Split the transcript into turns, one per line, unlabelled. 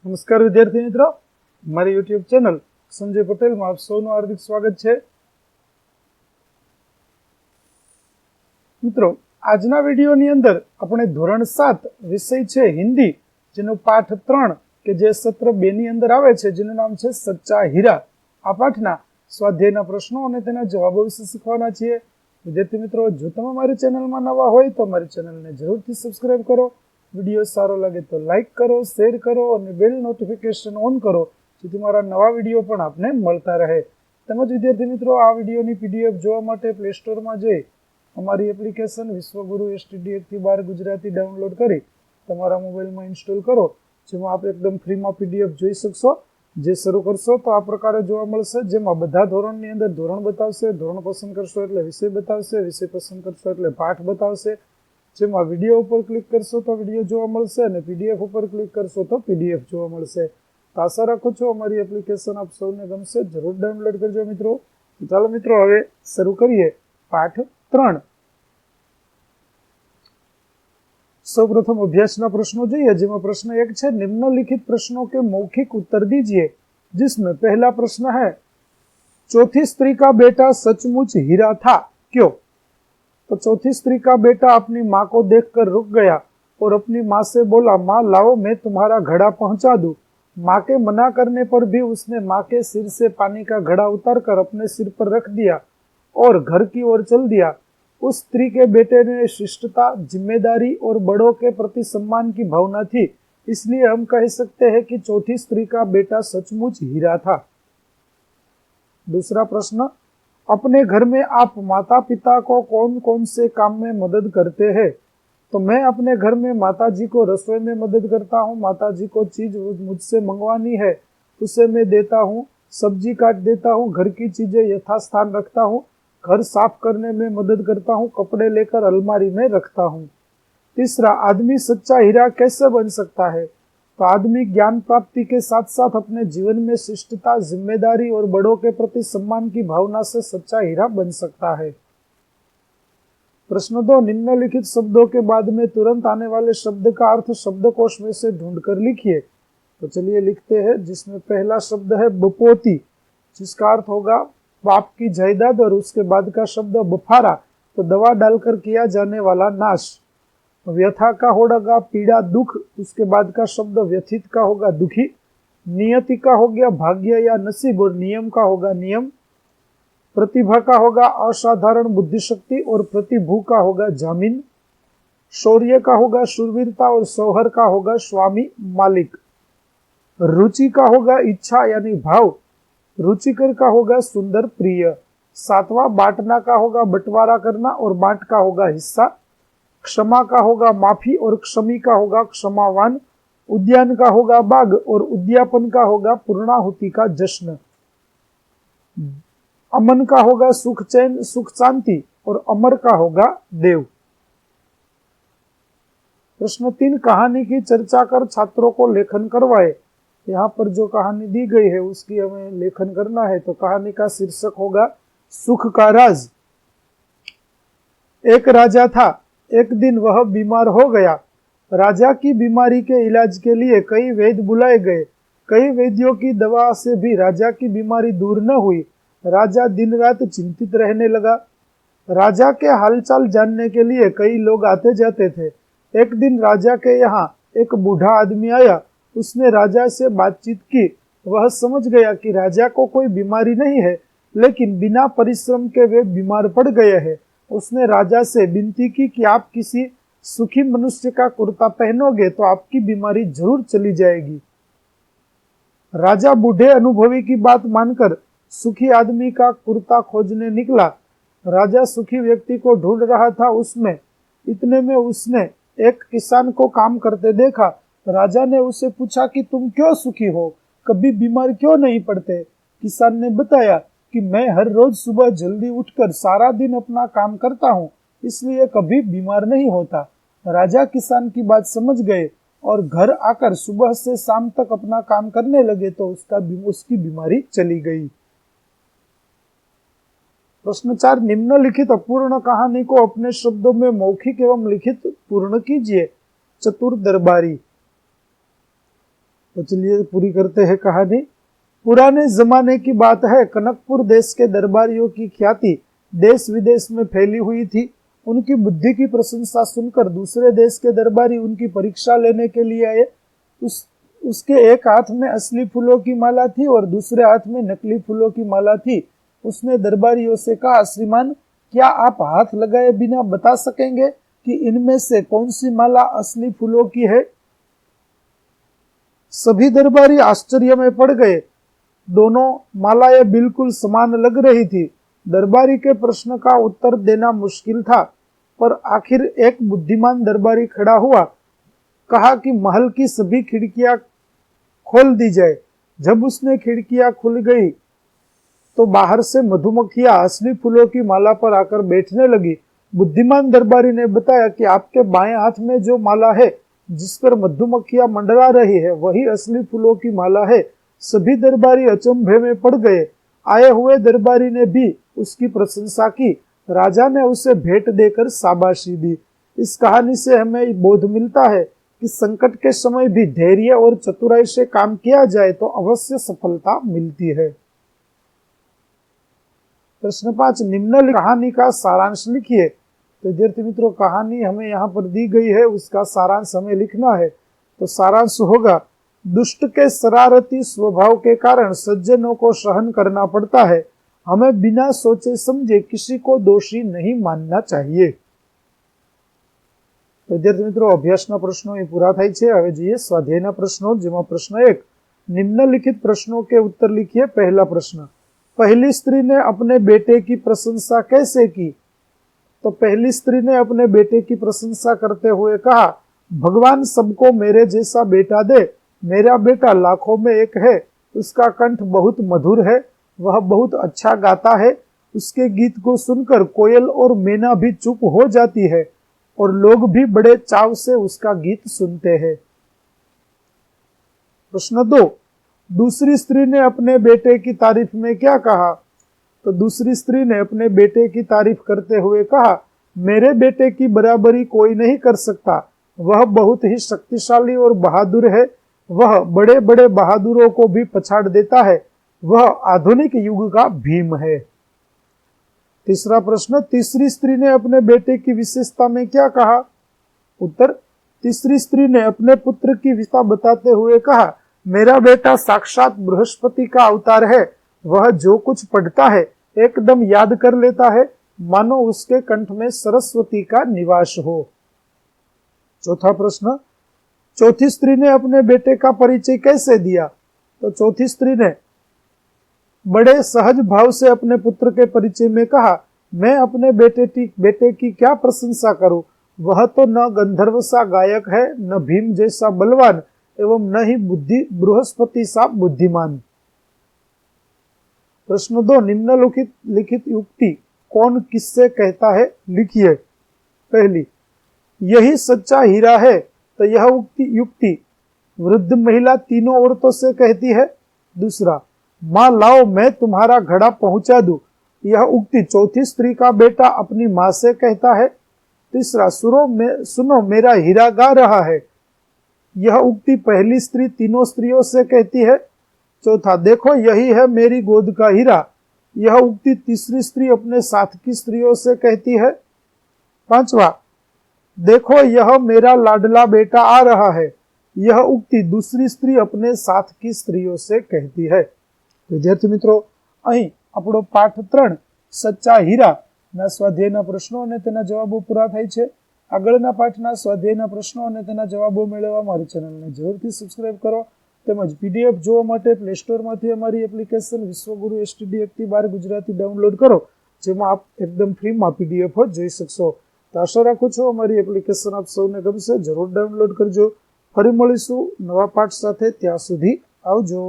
નમસ્કાર વિદ્યાર્થી મિત્રો, મારી યુટ્યુબ ચેનલ સંજય પટેલમાં આપ સૌનું હાર્દિક સ્વાગત છે। મિત્રો, આજના વિડીયોની અંદર આપણે ધોરણ 7 વિષય છે હિન્દી, જેનો પાઠ 3 કે જે સત્ર 2 ની અંદર આવે છે, જેનું નામ છે સચ્ચા હીરા, આ પાઠના સ્વાધ્યાયના પ્રશ્નો અને તેના જવાબો વિશે શીખવાના છીએ। વિદ્યાર્થી મિત્રો, જો તમે મારી ચેનલમાં નવા હોય તો મારી ચેનલને જરૂરથી સબસ્ક્રાઇબ કરો। વિડીયો સારો લાગે તો લાઈક કરો, શેર કરો અને બેલ નોટિફિકેશન ઓન કરો, જેથી મારા નવા વિડીયો પણ આપને મળતા રહે। તેમજ વિદ્યાર્થી મિત્રો, આ વિડીયોની પીડીએફ જોવા માટે પ્લે સ્ટોરમાં જઈ અમારી એપ્લિકેશન વિશ્વગુરુ STD1 થી 12 ગુજરાતી ડાઉનલોડ કરી તમારા મોબાઈલમાં ઇન્સ્ટોલ કરો, જેમાં આપ એકદમ ફ્રીમાં પીડીએફ જોઈ શકશો। જે શરૂ કરશો તો આ પ્રકારે જોવા મળશે, જેમાં બધા ધોરણની અંદર ધોરણ બતાવશે, ધોરણ પસંદ કરશો એટલે વિષય બતાવશે, વિષય પસંદ કરશો એટલે પાઠ બતાવશે। જેમાં વિડીયો ઉપર ક્લિક કરશો તો વિડીયો જોવા મળશે અને પીડીએફ ઉપર ક્લિક કરશો તો પીડીએફ જોવા મળશે। તો આશા રાખું છું અમારી એપ્લિકેશન આપ સૌને ગમશે, જરૂર ડાઉનલોડ કરજો મિત્રો। ચાલો મિત્રો, હવે શરૂ કરીએ પાઠ 3। સૌપ્રથમ અભ્યાસના પ્રશ્નો જોઈએ, જેમાં પ્રશ્ન 1 છે, निम्नलिखित प्रश्नों के मौखिक उत्तर दीजिए, जिसमें पहला प्रश्न है, चौथी स्त्री का बेटा सचमुच हीरा था, क्यों? तो चौथी स्त्री का बेटा अपनी माँ को देखकर रुक गया और अपनी माँ से बोला, माँ लाओ मैं तुम्हारा घड़ा पहुंचा दूं। माँ के मना करने पर भी उसने माँ के सिर से पानी का घड़ा उतारकर अपने सिर पर रख दिया और घर की ओर चल दिया। उस स्त्री के बेटे में शिष्टता, जिम्मेदारी और बड़ों के प्रति सम्मान की भावना थी, इसलिए हम कह सकते हैं कि चौथी स्त्री का बेटा सचमुच हीरा था। दूसरा प्रश्न, अपने घर में आप माता पिता को कौन कौन से काम में मदद करते हैं? तो मैं अपने घर में माता जी को रसोई में मदद करता हूँ। माता जी को चीज मुझसे मंगवानी है उसे मैं देता हूँ, सब्जी काट देता हूँ, घर की चीजें यथास्थान रखता हूँ, घर साफ करने में मदद करता हूँ, कपड़े लेकर अलमारी में रखता हूँ। तीसरा, आदमी सच्चा हीरा कैसे बन सकता है? तो आदमी ज्ञान प्राप्ति के साथ साथ अपने जीवन में शिष्टता, जिम्मेदारी और बड़ों के प्रति सम्मान की भावना से सच्चा हीरा बन सकता है। प्रश्न 2, निम्नलिखित शब्दों के बाद में तुरंत आने वाले शब्द का अर्थ शब्दकोश में से ढूंढकर लिखिए। तो चलिए लिखते हैं, जिसमें पहला शब्द है बपोती, जिसका अर्थ होगा बाप की जायदाद, और उसके बाद का शब्द बफारा, तो दवा डालकर किया जाने वाला नाश। व्यथा का होगा पीड़ा, दुख, उसके बाद का शब्द व्यथित का होगा दुखी। नियति का हो गया भाग्य या नसीब, और नियम का होगा नियम। प्रतिभा का होगा असाधारण बुद्धिशक्ति, और प्रतिभू का होगा जामीन। शौर्य का होगा शूरवीरता, और सौहर का होगा स्वामी मालिक। रुचि का होगा इच्छा यानी भाव। रुचिकर का होगा सुंदर प्रिय। सातवां, बांटना का होगा बंटवारा करना, और बांट का होगा हिस्सा। क्षमा का होगा माफी, और क्षमी का होगा क्षमावान। उद्यान का होगा बाग, और उद्यापन का होगा पूर्णाहुति का जश्न। अमन का होगा सुख चैन, सुख शांति, और अमर का होगा देव। प्रश्न 3, कहानी की चर्चा कर छात्रों को लेखन करवाए। यहाँ पर जो कहानी दी गई है उसकी हमें लेखन करना है। तो कहानी का शीर्षक होगा सुख का राज। एक राजा था, एक दिन वह बीमार हो गया। राजा की बीमारी के इलाज के लिए कई वैद्य बुलाए गए। कई वैद्यों की दवा से भी राजा की बीमारी दूर न हुई। राजा दिन रात चिंतित रहने लगा। राजा के हालचाल जानने के लिए कई लोग आते जाते थे। एक दिन राजा के यहाँ एक बूढ़ा आदमी आया। उसने राजा से बातचीत की। वह समझ गया कि राजा को कोई बीमारी नहीं है, लेकिन बिना परिश्रम के वे बीमार पड़ गए हैं। उसने राजा से विनती की कि आप किसी सुखी मनुष्य का कुर्ता पहनोगे तो आपकी बीमारी जरूर चली जाएगी। राजा बूढ़े अनुभवी की बात मानकर सुखी आदमी का कुर्ता खोजने निकला। राजा सुखी व्यक्ति को ढूंढ रहा था। उसमें इतने में उसने एक किसान को काम करते देखा। राजा ने उससे पूछा कि तुम क्यों सुखी हो, कभी बीमार क्यों नहीं पड़ते? किसान ने बताया कि मैं हर रोज सुबह जल्दी उठकर सारा दिन अपना काम करता हूँ, इसलिए कभी बीमार नहीं होता। राजा किसान की बात समझ गए और घर आकर सुबह से शाम तक अपना काम करने लगे, तो उसकी बीमारी चली गई। प्रश्न 4, निम्नलिखित अपूर्ण कहानी को अपने शब्दों में मौखिक एवं लिखित पूर्ण कीजिए। चतुर दरबारी। तो चलिए पूरी करते हैं कहानी। पुराने जमाने की बात है, कनकपुर देश के दरबारियों की ख्याति देश विदेश में फैली हुई थी। उनकी बुद्धि की प्रशंसा सुनकर दूसरे देश के दरबारी उनकी परीक्षा लेने के लिए आए। उसके एक हाथ में असली फूलों की माला थी और दूसरे हाथ में नकली फूलों की माला थी। उसने दरबारियों से कहा, श्रीमान, क्या आप हाथ लगाए बिना बता सकेंगे कि इनमें से कौन सी माला असली फूलों की है? सभी दरबारी आश्चर्य में पड़ गए। दोनों मालाएं बिल्कुल समान लग रही थी। दरबारी के प्रश्न का उत्तर देना मुश्किल था, पर आखिर एक बुद्धिमान दरबारी खड़ा हुआ, कहा कि महल की सभी खिड़कियां खोल दी जाए। जब उसने खिड़कियां खुल गई तो बाहर से मधुमक्खियां असली फूलों की माला पर आकर बैठने लगी। बुद्धिमान दरबारी ने बताया कि आपके बाएं हाथ में जो माला है, जिस पर मधुमक्खियां मंडरा रही है, वही असली फूलों की माला है। सभी दरबारी अचंभे में पड़ गए। आए हुए दरबारी ने भी उसकी प्रशंसा की। राजा ने उसे भेंट देकर शाबाशी दी। इस कहानी से हमें बोध मिलता है कि संकट के समय भी धैर्य और चतुराई से काम किया जाए तो अवश्य सफलता मिलती है। प्रश्न 5, निम्नलिखित कहानी का सारांश लिखिए। तो विद्यार्थी मित्रों, कहानी हमें यहाँ पर दी गई है, उसका सारांश हमें लिखना है। तो सारांश होगा, दुष्ट के शरारती स्वभाव के कारण सज्जनों को सहन करना पड़ता है। हमें बिना सोचे समझे किसी को दोषी नहीं मानना चाहिए। तो विद्यार्थी मित्रों, अभ्यासना प्रश्नो ये पूरा થાય છે। હવે જોઈએ સ્વાધ્યાયના પ્રશ્નો, જેમાં પ્રશ્ન 1, निम्नलिखित प्रश्नों के उत्तर लिखिए। पहला प्रश्न, पहली स्त्री ने अपने बेटे की प्रशंसा कैसे की? तो पहली स्त्री ने अपने बेटे की प्रशंसा करते हुए कहा, भगवान सबको मेरे जैसा बेटा दे। मेरा बेटा लाखों में एक है। उसका कंठ बहुत मधुर है, वह बहुत अच्छा गाता है। उसके गीत को सुनकर कोयल और मैना भी चुप हो जाती है और लोग भी बड़े चाव से उसका गीत सुनते हैं। प्रश्न 2, दूसरी स्त्री ने अपने बेटे की तारीफ में क्या कहा? तो दूसरी स्त्री ने अपने बेटे की तारीफ करते हुए कहा, मेरे बेटे की बराबरी कोई नहीं कर सकता। वह बहुत ही शक्तिशाली और बहादुर है। वह बड़े बड़े बहादुरों को भी पछाड़ देता है। वह आधुनिक युग का भीम है। तीसरा प्रश्न, तीसरी स्त्री ने अपने बेटे की विशेषता में क्या कहा? उत्तर, तीसरी स्त्री ने अपने पुत्र की विशेषता बताते हुए कहा, मेरा बेटा साक्षात बृहस्पति का अवतार है। वह जो कुछ पढ़ता है एकदम याद कर लेता है, मानो उसके कंठ में सरस्वती का निवास हो। चौथा प्रश्न, चौथी स्त्री ने अपने बेटे का परिचय कैसे दिया? तो चौथी स्त्री ने बड़े सहज भाव से अपने पुत्र के परिचय में कहा, मैं अपने बेटे की क्या प्रशंसा करूं? वह तो न गंधर्व सा गायक है, न भीम जैसा बलवान, एवं न ही बृहस्पति सा बुद्धिमान। प्रश्न 2, निम्नलिखित युक्ति कौन किससे कहता है? लिखिए। पहली, यही सच्चा हीरा है। तो यह युक्ति वृद्ध महिला तीनों औरतों से कहती है। दूसरा, माँ लाओ मैं तुम्हारा घड़ा पहुंचा दूं। यह उक्ति चौथी स्त्री का बेटा अपनी माँ से कहता है। तीसरा, सुनो मेरा हीरा गा रहा है। यह उक्ति पहली स्त्री तीनों स्त्रियों से कहती है। चौथा, देखो यही है मेरी गोद का हीरा। यह उक्ति तीसरी स्त्री अपने साथ की स्त्रियों से कहती है। पांचवा, देखो यह मेरा लाडला बेटा आ रहा है। यह उक्ति दूसरी स्त्री अपने साथ की स्त्रियों से कहती है। विद्यार्थी मित्रों, અહીં આપણો પાઠ 3 સચ્ચા હીરાના સ્વાધ્યાયના પ્રશ્નો અને તેના જવાબો પૂરા થાય છે। આગળના પાઠના સ્વાધ્યાયના પ્રશ્નો અને તેના જવાબો મેળવવા મારી ચેનલને જરૂરથી સબસ્ક્રાઇબ કરો। તેમજ પીડીએફ જોવા માટે પ્લે સ્ટોરમાંથી અમારી એપ્લિકેશન વિશ્વગુરુ એસટીડી એકથી 12 ગુજરાતી ડાઉનલોડ કરો, જેમાં આપ એકદમ ફ્રીમાં પીડીએફ જોઈ શકશો। તો આશા રાખું છું અમારી એપ્લિકેશન આપ સૌને ગમશે। જરૂર ડાઉનલોડ કરજો। ફરી મળીશું નવા પાઠ સાથે। ત્યાં સુધી આવજો।